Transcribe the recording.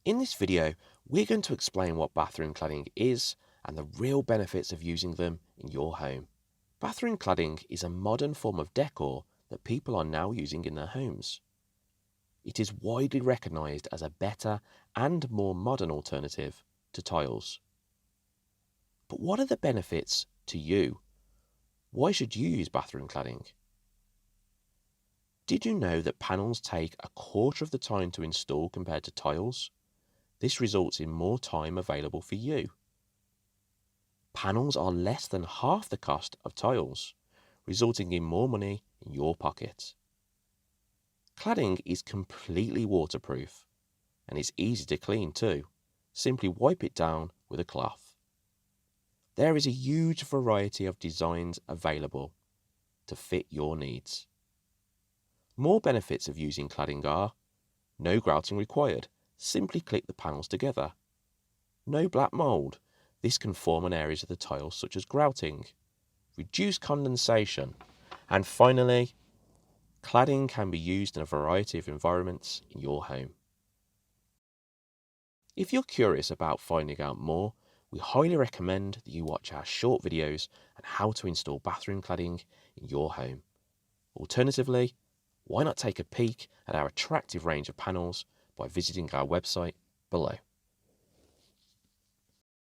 In this video, we're going to explain what bathroom cladding is and the real benefits of using them in your home. Bathroom cladding is a modern form of decor that people are now using in their homes. It is widely recognised as a better and more modern alternative to tiles. But what are the benefits to you? Why should you use bathroom cladding? Did you know that panels take a quarter of the time to install compared to tiles? This results in more time available for you. Panels are less than half the cost of tiles, resulting in more money in your pocket. Cladding is completely waterproof and is easy to clean too. Simply wipe it down with a cloth. There is a huge variety of designs available to fit your needs. More benefits of using cladding are: no grouting required, simply click the panels together. No black mould, this can form on areas of the tiles such as grouting. Reduce condensation. And finally, cladding can be used in a variety of environments in your home. If you're curious about finding out more, we highly recommend that you watch our short videos on how to install bathroom cladding in your home. Alternatively, why not take a peek at our attractive range of panels by visiting our website below.